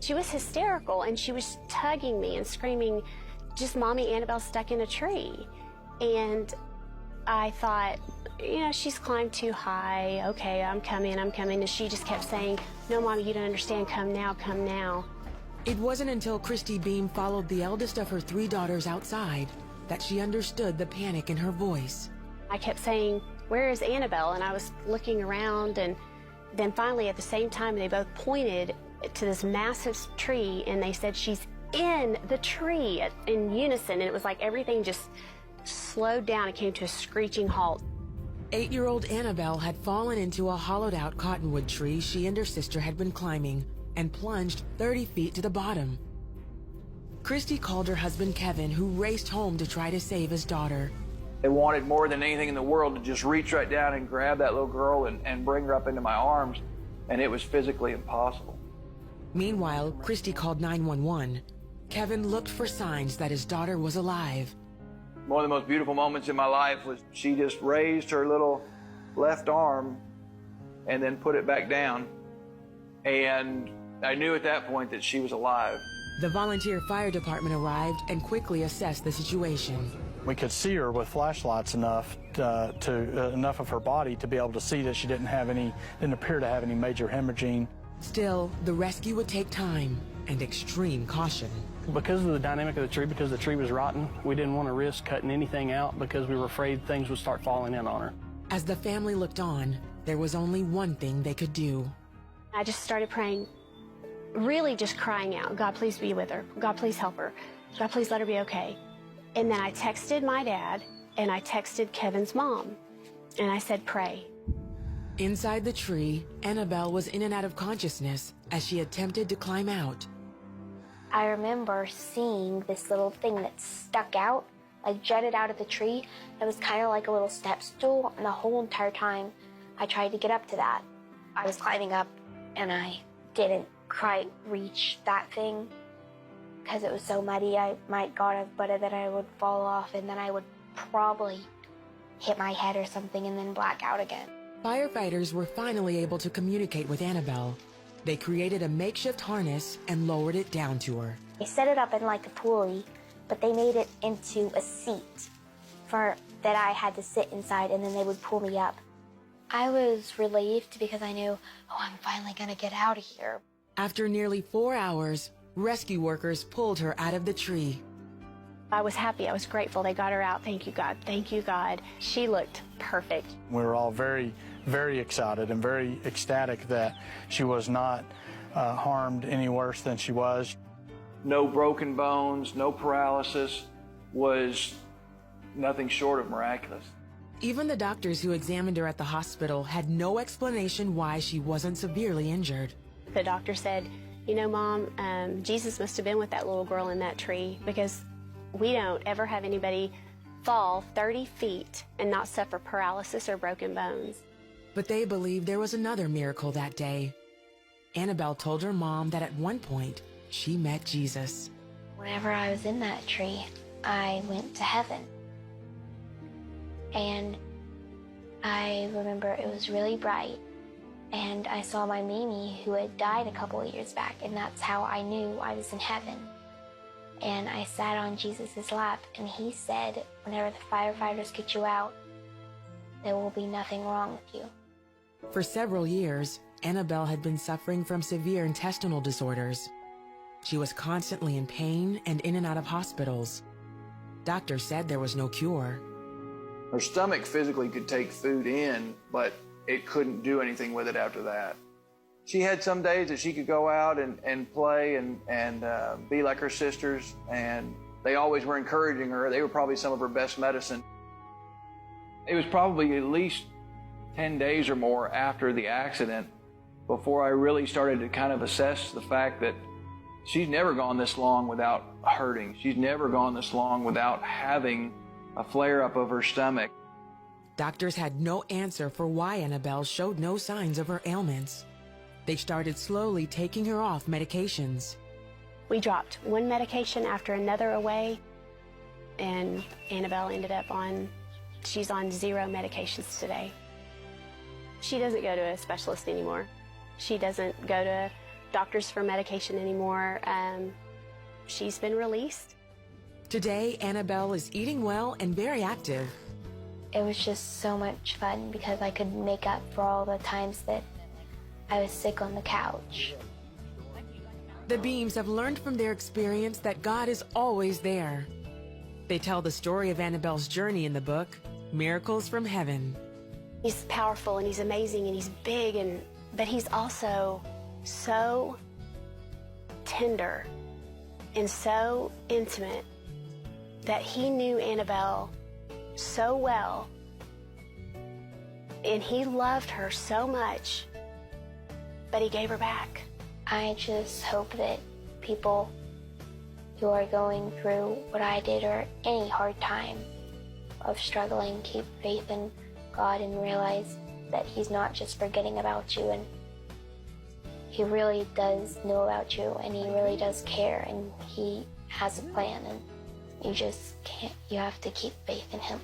She was hysterical, and she was tugging me and screaming, just Mommy Annabelle stuck in a tree. And I thought, you know, she's climbed too high. Okay, I'm coming. And she just kept saying, no, Mommy, you don't understand. Come now, come now. It wasn't until Christy Beam followed the eldest of her 3 daughters outside that she understood the panic in her voice. I kept saying, where is Annabelle? And I was looking around, and then finally at the same time they both pointed to this massive tree, and they said, she's in the tree, in unison. And it was like everything just slowed down. It came to a screeching halt. 8-year-old Annabelle had fallen into a hollowed-out cottonwood tree she and her sister had been climbing and plunged 30 feet to the bottom. Christy called her husband Kevin, who raced home to try to save his daughter. I wanted more than anything in the world to just reach right down and grab that little girl and bring her up into my arms, and it was physically impossible. Meanwhile, Christy called 911. Kevin looked for signs that his daughter was alive. One of the most beautiful moments in my life was she just raised her little left arm and then put it back down, and I knew at that point that she was alive. The volunteer fire department arrived and quickly assessed the situation. We could see her with flashlights enough enough of her body to be able to see that she didn't appear to have any major hemorrhaging. Still, the rescue would take time and extreme caution. Because of the dynamic of the tree, because the tree was rotten, we didn't want to risk cutting anything out because we were afraid things would start falling in on her. As the family looked on, there was only one thing they could do. I just started praying, really just crying out, God, please be with her. God, please help her. God, please let her be okay. And then I texted my dad, and I texted Kevin's mom, and I said, pray. Inside the tree, Annabelle was in and out of consciousness as she attempted to climb out. I remember seeing this little thing that stuck out, like jutted out of the tree. It was kind of like a little step stool, and the whole entire time I tried to get up to that. I was climbing up, and I didn't quite reach that thing because it was so muddy. I might got a butt that I would fall off, and then I would probably hit my head or something and then black out again. Firefighters were finally able to communicate with Annabelle. They created a makeshift harness and lowered it down to her. They set it up in like a pulley, but they made it into a seat that I had to sit inside, and then they would pull me up. I was relieved because I knew, oh, I'm finally gonna get out of here. After nearly 4 hours, rescue workers pulled her out of the tree. I was happy. I was grateful. They got her out. Thank you, God. Thank you, God. She looked perfect. We were all very, very excited and very ecstatic that she was not harmed any worse than she was. No broken bones, no paralysis, was nothing short of miraculous. Even the doctors who examined her at the hospital had no explanation why she wasn't severely injured. The doctor said, you know, Mom, Jesus must have been with that little girl in that tree, because we don't ever have anybody fall 30 feet and not suffer paralysis or broken bones. But they believed there was another miracle that day. Annabelle told her mom that at one point she met Jesus. Whenever I was in that tree, I went to heaven. And I remember it was really bright, and I saw my Mimi, who had died a couple of years back, and that's how I knew I was in heaven. And I sat on Jesus' lap, and he said, whenever the firefighters get you out, there will be nothing wrong with you. For several years, Annabelle had been suffering from severe intestinal disorders. She was constantly in pain and in and out of hospitals. Doctors said there was no cure. Her stomach physically could take food in, but it couldn't do anything with it after that. She had some days that she could go out and play and be like her sisters, and they always were encouraging her. They were probably some of her best medicine. It was probably at least 10 days or more after the accident before I really started to kind of assess the fact that she's never gone this long without hurting. She's never gone this long without having a flare-up of her stomach. Doctors had no answer for why Annabelle showed no signs of her ailments. They started slowly taking her off medications. We dropped one medication after another away, and Annabelle ended up she's on 0 medications today. She doesn't go to a specialist anymore. She doesn't go to doctors for medication anymore. She's been released. Today, Annabelle is eating well and very active. It was just so much fun because I could make up for all the times that I was sick on the couch. The Beams have learned from their experience that God is always there. They tell the story of Annabelle's journey in the book, Miracles from Heaven. He's powerful and he's amazing and he's big, but he's also so tender and so intimate that he knew Annabelle so well, and he loved her so much, but he gave her back. I just hope that people who are going through what I did or any hard time of struggling keep faith in God and realize that he's not just forgetting about you, and he really does know about you, and he really does care, and he has a plan, and you have to keep faith in him.